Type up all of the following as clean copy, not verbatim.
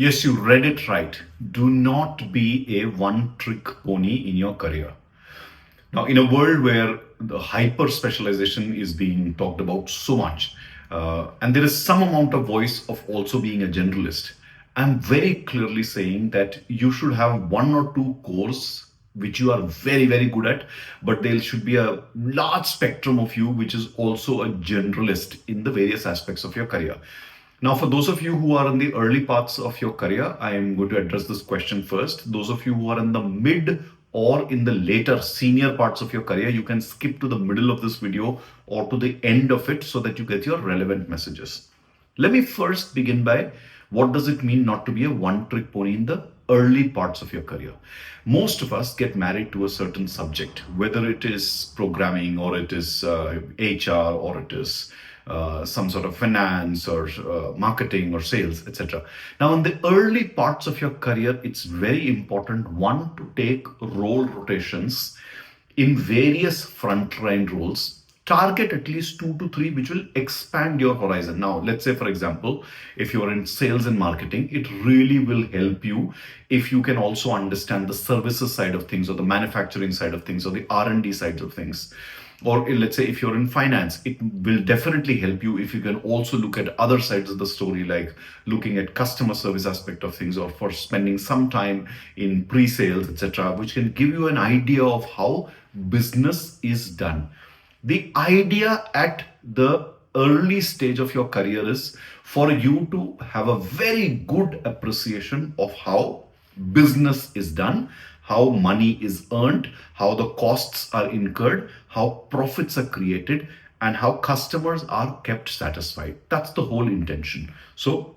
Yes, you read it right. Do not be a one-trick pony in your career. Now, in a world where the hyper specialization is being talked about so much, and there is some amount of voice of also being a generalist, I'm very clearly saying that you should have one or two cores which you are very, very good at, but there should be a large spectrum of you which is also a generalist in the various aspects of your career. Now, for those of you who are in the early parts of your career, I am going to address this question first. Those of you who are in the mid or in the later senior parts of your career, you can skip to the middle of this video or to the end of it so that you get your relevant messages. Let me first begin by what does it mean not to be a one-trick pony in the early parts of your career. Most of us get married to a certain subject, whether it is programming or it is HR or it is some sort of finance or marketing or sales, etc. Now, in the early parts of your career, it's very important, one, to take role rotations in various frontline roles. Target at least 2 to 3 which will expand your horizon. Now, let's say, for example, if you're in sales and marketing, it really will help you if you can also understand the services side of things or the manufacturing side of things or the R&D side of things. Or let's say if you're in finance, it will definitely help you if you can also look at other sides of the story, like looking at customer service aspect of things, or for spending some time in pre-sales, etc., which can give you an idea of how business is done. The idea at the early stage of your career is for you to have a very good appreciation of how business is done, how money is earned, how the costs are incurred, how profits are created, and how customers are kept satisfied. That's the whole intention. So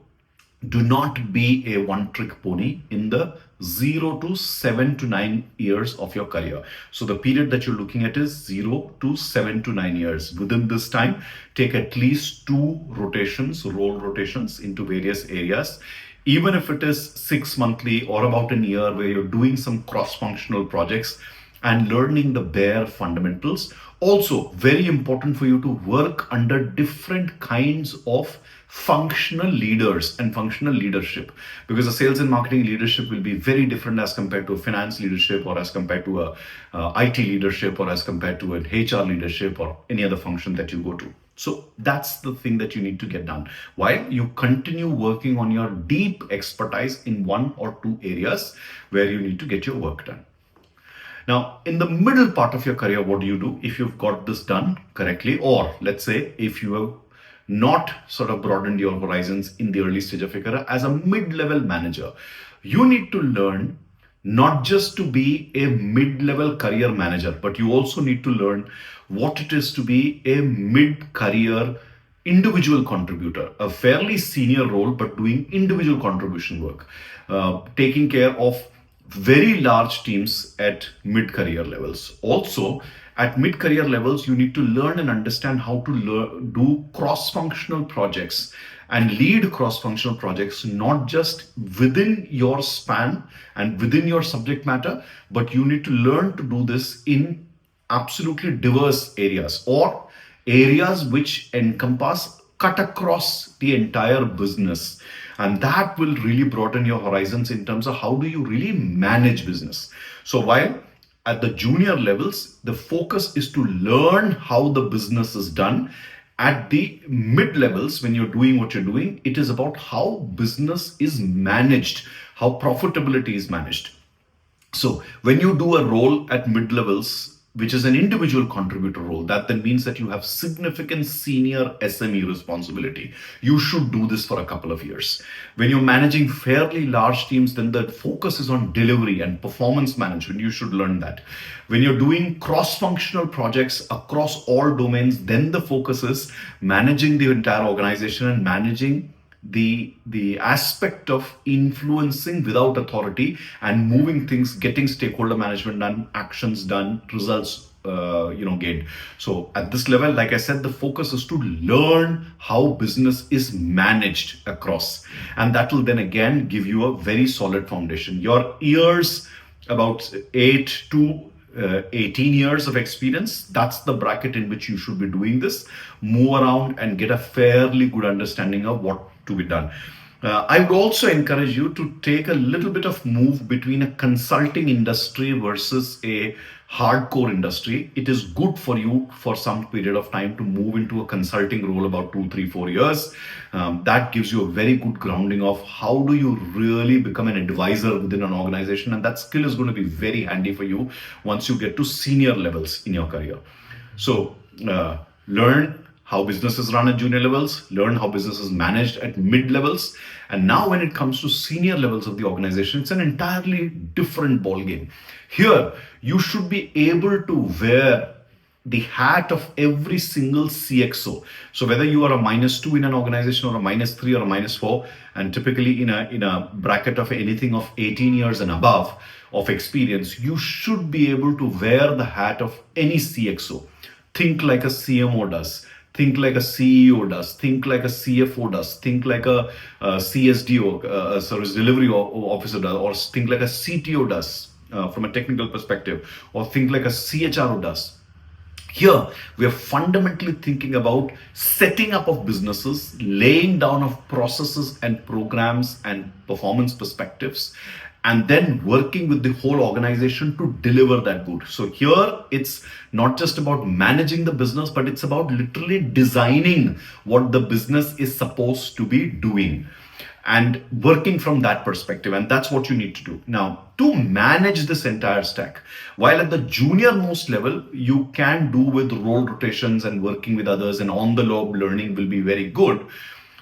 do not be a one-trick pony in the 0 to 7 to 9 years of your career. So the period that you're looking at is 0 to 7 to 9 years. Within this time, take at least 2 rotations, role rotations into various areas. Even if it is 6 monthly or about a year where you're doing some cross-functional projects and learning the bare fundamentals. Also, very important for you to work under different kinds of functional leaders and functional leadership, because a sales and marketing leadership will be very different as compared to a finance leadership, or as compared to a IT leadership, or as compared to an HR leadership, or any other function that you go to. So that's the thing that you need to get done while you continue working on your deep expertise in 1 or 2 areas where you need to get your work done. Now, in the middle part of your career, what do you do if you've got this done correctly? Or let's say if you have not sort of broadened your horizons in the early stage of your career, as a mid-level manager, you need to learn not just to be a mid-level career manager, but you also need to learn what it is to be a mid-career individual contributor, a fairly senior role, but doing individual contribution work, taking care of very large teams at mid-career levels. Also, at mid-career levels, you need to learn and understand how to do cross-functional projects and lead cross-functional projects, not just within your span and within your subject matter, but you need to learn to do this in absolutely diverse areas, or areas which cut across the entire business. And that will really broaden your horizons in terms of how do you really manage business. So while at the junior levels, the focus is to learn how the business is done. At the mid levels, when you're doing what you're doing, it is about how business is managed, how profitability is managed. So when you do a role at mid levels, which is an individual contributor role, that then means that you have significant senior SME responsibility. You should do this for a couple of years. When you're managing fairly large teams, then the focus is on delivery and performance management. You should learn that. When you're doing cross-functional projects across all domains, then the focus is managing the entire organization and managing the aspect of influencing without authority and moving things, getting stakeholder management done, actions done, results gained. So at this level, like I said, the focus is to learn how business is managed across, and that will then again give you a very solid foundation. Your years, about 8 to 18 years of experience, that's the bracket in which you should be doing this. Move around and get a fairly good understanding of what to be done. I would also encourage you to take a little bit of move between a consulting industry versus a hardcore industry. It is good for you for some period of time to move into a consulting role about 2, 3, 4 years. That gives you a very good grounding of how do you really become an advisor within an organization, and that skill is going to be very handy for you once you get to senior levels in your career. So learn how businesses run at junior levels, learn how business is managed at mid levels. And now when it comes to senior levels of the organization, it's an entirely different ballgame. Here, you should be able to wear the hat of every single CXO. So whether you are a -2 in an organization or a -3 or a -4, and typically in a bracket of anything of 18 years and above of experience, you should be able to wear the hat of any CXO. Think like a CMO does. Think like a CEO does. Think like a CFO does. Think like a CSDO, service delivery officer does, or think like a CTO does from a technical perspective, or think like a CHRO does. Here, we are fundamentally thinking about setting up of businesses, laying down of processes and programs and performance perspectives, and then working with the whole organization to deliver that good. So here, it's not just about managing the business, but it's about literally designing what the business is supposed to be doing and working from that perspective. And that's what you need to do. Now, to manage this entire stack, while at the junior most level, you can do with role rotations and working with others and on the job learning will be very good.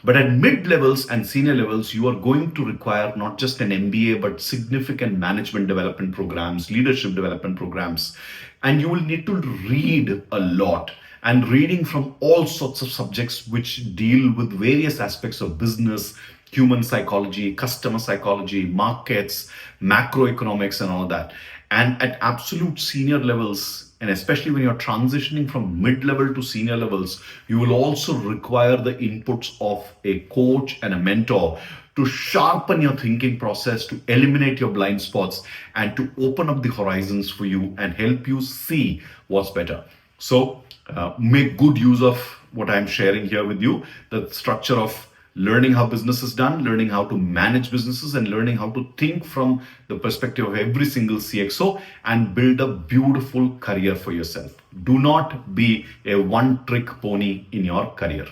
But at mid levels and senior levels, you are going to require not just an MBA, but significant management development programs, leadership development programs. And you will need to read a lot, and reading from all sorts of subjects which deal with various aspects of business, human psychology, customer psychology, markets, macroeconomics, and all that. And at absolute senior levels, and especially when you're transitioning from mid level to senior levels, you will also require the inputs of a coach and a mentor to sharpen your thinking process, to eliminate your blind spots, and to open up the horizons for you and help you see what's better. So, make good use of what I'm sharing here with you, the structure of learning how business is done, learning how to manage businesses, and learning how to think from the perspective of every single CXO and build a beautiful career for yourself. Do not be a one trick pony in your career.